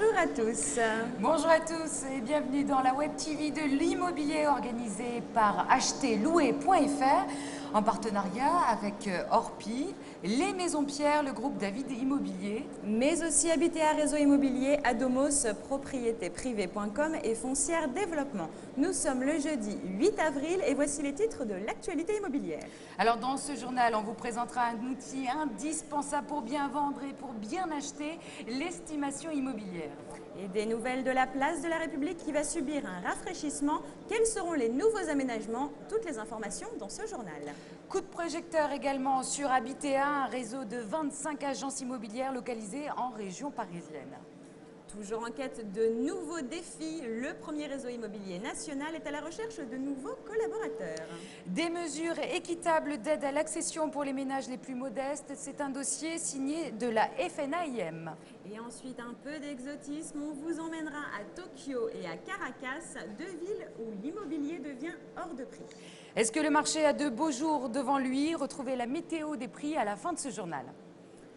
Bonjour à tous. Bonjour à tous et bienvenue dans la Web TV de l'immobilier organisée par acheterlouer.fr en partenariat avec Orpi, les Maisons Pierre, le groupe David Immobilier. Mais aussi Habitea Réseau Immobilier, Adomos, propriétéprivée.com et Foncière Développement. Nous sommes le jeudi 8 avril et voici les titres de l'actualité immobilière. Alors dans ce journal, on vous présentera un outil indispensable pour bien vendre et pour bien acheter, l'estimation immobilière. Et des nouvelles de la place de la République qui va subir un rafraîchissement. Quels seront les nouveaux aménagements? Toutes les informations dans ce journal. Coup de projecteur également sur Habitea, un réseau de 25 agences immobilières localisées en région parisienne. Toujours en quête de nouveaux défis, le premier réseau immobilier national est à la recherche de nouveaux collaborateurs. Des mesures équitables d'aide à l'accession pour les ménages les plus modestes, c'est un dossier signé de la FNAIM. Et ensuite, un peu d'exotisme, on vous emmènera à Tokyo et à Caracas, deux villes où l'immobilier devient hors de prix. Est-ce que le marché a de beaux jours devant lui? Retrouvez la météo des prix à la fin de ce journal.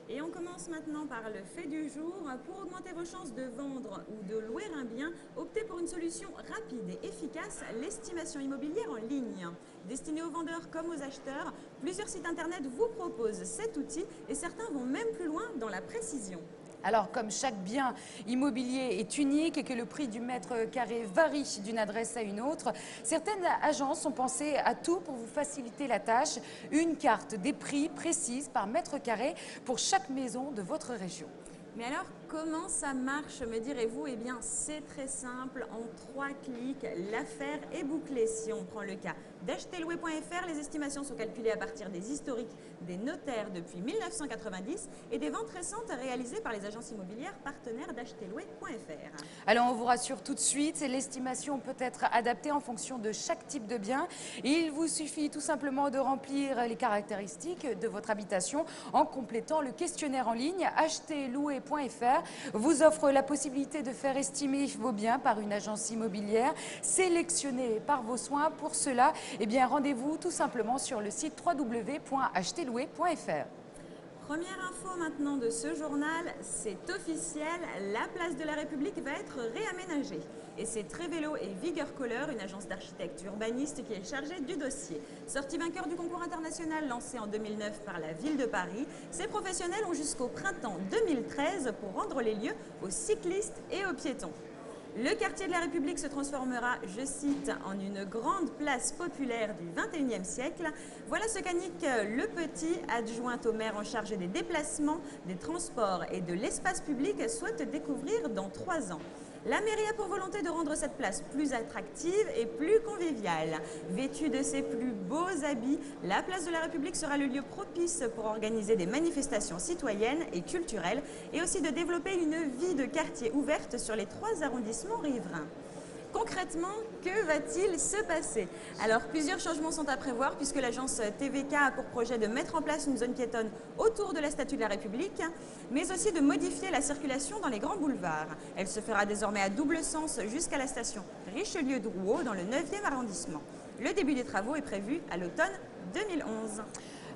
Et on commence maintenant par le fait du jour. Pour augmenter vos chances de vendre ou de louer un bien, optez pour une solution rapide et efficace, l'estimation immobilière en ligne. Destinée aux vendeurs comme aux acheteurs, plusieurs sites internet vous proposent cet outil et certains vont même plus loin dans la précision. Alors, comme chaque bien immobilier est unique et que le prix du mètre carré varie d'une adresse à une autre, certaines agences ont pensé à tout pour vous faciliter la tâche. Une carte des prix précise par mètre carré pour chaque maison de votre région. Mais alors, comment ça marche, me direz-vous? Eh bien, c'est très simple. En 3 clics, l'affaire est bouclée. Si on prend le cas d'acheterlouer.fr, les estimations sont calculées à partir des historiques des notaires depuis 1990 et des ventes récentes réalisées par les agences immobilières partenaires d'acheterlouer.fr. Alors, on vous rassure tout de suite, l'estimation peut être adaptée en fonction de chaque type de bien. Il vous suffit tout simplement de remplir les caractéristiques de votre habitation en complétant le questionnaire en ligne. Acheterlouer.fr vous offre la possibilité de faire estimer vos biens par une agence immobilière sélectionnée par vos soins. Pour cela, rendez-vous tout simplement sur le site www.acheterlouer.fr. Première info maintenant de ce journal, c'est officiel, la place de la République va être réaménagée. Et c'est Trévélo et Vigor Color, une agence d'architectes urbanistes qui est chargée du dossier. Sorti vainqueur du concours international lancé en 2009 par la ville de Paris, ces professionnels ont jusqu'au printemps 2013 pour rendre les lieux aux cyclistes et aux piétons. Le quartier de la République se transformera, je cite, en une grande place populaire du XXIe siècle. Voilà ce qu'indique le petit, adjoint au maire en charge des déplacements, des transports et de l'espace public, souhaite découvrir dans 3 ans. La mairie a pour volonté de rendre cette place plus attractive et plus conviviale. Vêtue de ses plus beaux habits, la place de la République sera le lieu propice pour organiser des manifestations citoyennes et culturelles et aussi de développer une vie de quartier ouverte sur les 3 arrondissements riverains. Concrètement, que va-t-il se passer? Alors, plusieurs changements sont à prévoir puisque l'agence TVK a pour projet de mettre en place une zone piétonne autour de la Statue de la République, mais aussi de modifier la circulation dans les grands boulevards. Elle se fera désormais à double sens jusqu'à la station Richelieu-Drouot dans le 9e arrondissement. Le début des travaux est prévu à l'automne 2011.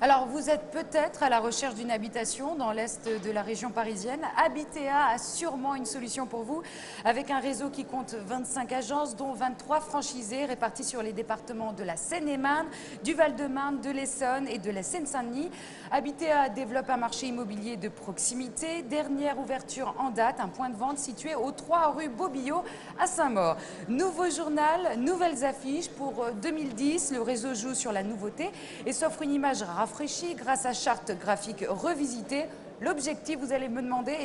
Alors, vous êtes peut-être à la recherche d'une habitation dans l'est de la région parisienne. Habitea a sûrement une solution pour vous, avec un réseau qui compte 25 agences, dont 23 franchisés répartis sur les départements de la Seine-et-Marne, du Val-de-Marne, de l'Essonne et de la Seine-Saint-Denis. Habitea développe un marché immobilier de proximité. Dernière ouverture en date, un point de vente situé aux 3 rue Bobillot à Saint-Maur. Nouveau journal, nouvelles affiches. Pour 2010, le réseau joue sur la nouveauté et s'offre une image rafraîchie grâce à charte graphique revisitée. L'objectif, vous allez me demander,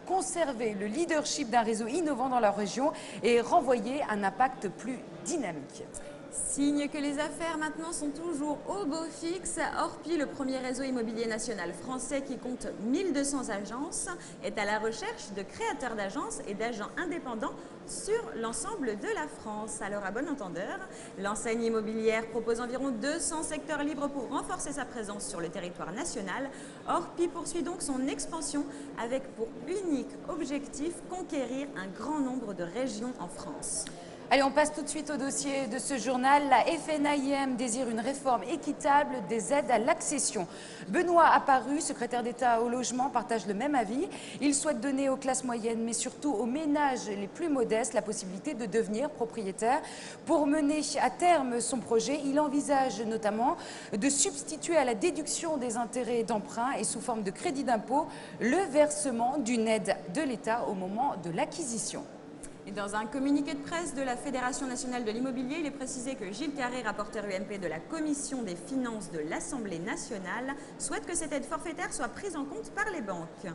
conserver le leadership d'un réseau innovant dans leur région et renvoyer un impact plus dynamique. Signe que les affaires maintenant sont toujours au beau fixe. Orpi, le premier réseau immobilier national français qui compte 1200 agences, est à la recherche de créateurs d'agences et d'agents indépendants sur l'ensemble de la France. Alors à bon entendeur, l'enseigne immobilière propose environ 200 secteurs libres pour renforcer sa présence sur le territoire national. Orpi poursuit donc son expansion avec pour unique objectif conquérir un grand nombre de régions en France. Allez, on passe tout de suite au dossier de ce journal. La FNAIM désire une réforme équitable des aides à l'accession. Benoît Apparu, secrétaire d'État au logement, partage le même avis. Il souhaite donner aux classes moyennes, mais surtout aux ménages les plus modestes, la possibilité de devenir propriétaire. Pour mener à terme son projet, il envisage notamment de substituer à la déduction des intérêts d'emprunt et sous forme de crédit d'impôt le versement d'une aide de l'État au moment de l'acquisition. Et dans un communiqué de presse de la Fédération nationale de l'immobilier, il est précisé que Gilles Carré, rapporteur UMP de la Commission des finances de l'Assemblée nationale, souhaite que cette aide forfaitaire soit prise en compte par les banques.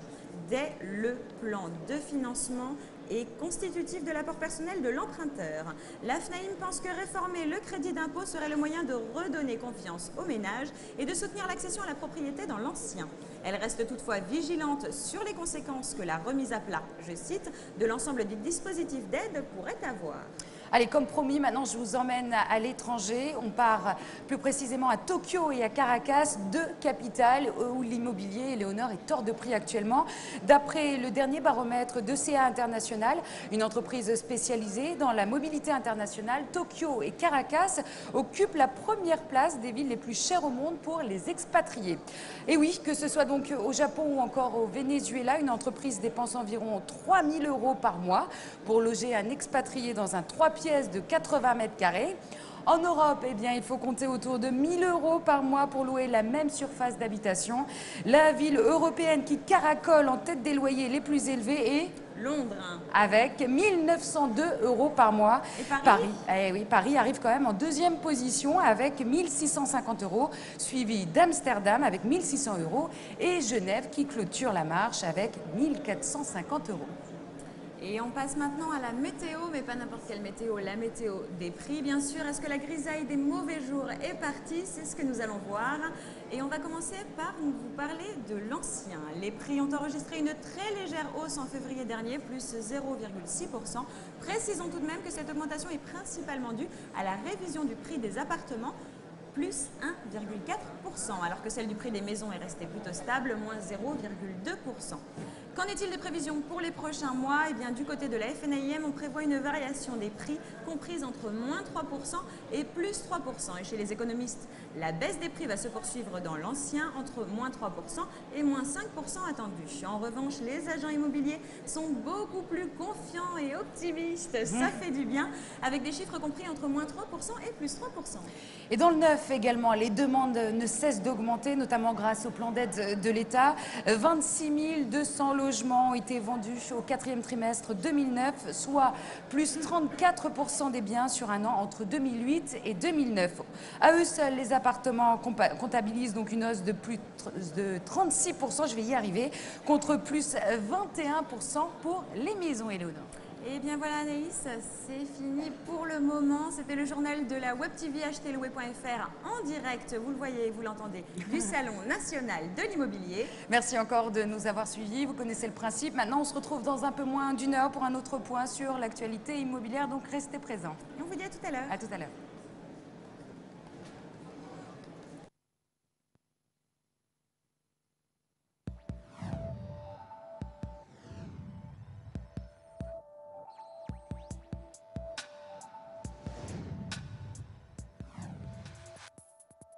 Dès le plan de financement est constitutif de l'apport personnel de l'emprunteur. La FNAIM pense que réformer le crédit d'impôt serait le moyen de redonner confiance aux ménages et de soutenir l'accession à la propriété dans l'ancien. Elle reste toutefois vigilante sur les conséquences que la remise à plat, je cite, de l'ensemble des dispositifs d'aide pourrait avoir. Allez, comme promis, maintenant je vous emmène à l'étranger. On part plus précisément à Tokyo et à Caracas, deux capitales où l'immobilier, Léonore, est hors de prix actuellement. D'après le dernier baromètre de CA International, une entreprise spécialisée dans la mobilité internationale, Tokyo et Caracas occupent la première place des villes les plus chères au monde pour les expatriés. Et oui, que ce soit donc au Japon ou encore au Venezuela, une entreprise dépense environ 3 000 € par mois pour loger un expatrié dans un 3 pièces de 80 mètres carrés. En Europe, eh bien, il faut compter autour de 1 000 € par mois pour louer la même surface d'habitation. La ville européenne qui caracole en tête des loyers les plus élevés est Londres. Avec 1 902 € par mois. Et Paris, oui, Paris arrive quand même en deuxième position avec 1 650 €, suivi d'Amsterdam avec 1 600 € et Genève qui clôture la marche avec 1 450 €. Et on passe maintenant à la météo, mais pas n'importe quelle météo, la météo des prix, bien sûr. Est-ce que la grisaille des mauvais jours est partie? C'est ce que nous allons voir. Et on va commencer par vous parler de l'ancien. Les prix ont enregistré une très légère hausse en février dernier, plus 0,6%. Précisons tout de même que cette augmentation est principalement due à la révision du prix des appartements, plus 1,4%, alors que celle du prix des maisons est restée plutôt stable, moins 0,2%. Qu'en est-il des prévisions pour les prochains mois? Eh bien, du côté de la FNAIM, on prévoit une variation des prix comprise entre moins 3% et plus 3%. Et chez les économistes, la baisse des prix va se poursuivre dans l'ancien entre moins 3% et moins 5% attendu. En revanche, les agents immobiliers sont beaucoup plus confiants et optimistes. Ça fait du bien, avec des chiffres compris entre moins 3% et plus 3%. Et dans le neuf également, les demandes ne cessent d'augmenter, notamment grâce au plan d'aide de l'État. 26 200 logements ont été vendus au quatrième trimestre 2009, soit plus 34% des biens sur un an entre 2008 et 2009. À eux seuls, les appartements comptabilisent donc une hausse de plus de 36%, je vais y arriver, contre plus 21% pour les maisons, Éléonore. Et bien voilà Anaïs, c'est fini pour le moment. C'était le journal de la Web TV acheterlouer.fr en direct, vous le voyez, vous l'entendez, du Salon national de l'immobilier. Merci encore de nous avoir suivis, vous connaissez le principe. Maintenant, on se retrouve dans un peu moins d'1 heure pour un autre point sur l'actualité immobilière, donc restez présents. Et on vous dit à tout à l'heure. À tout à l'heure.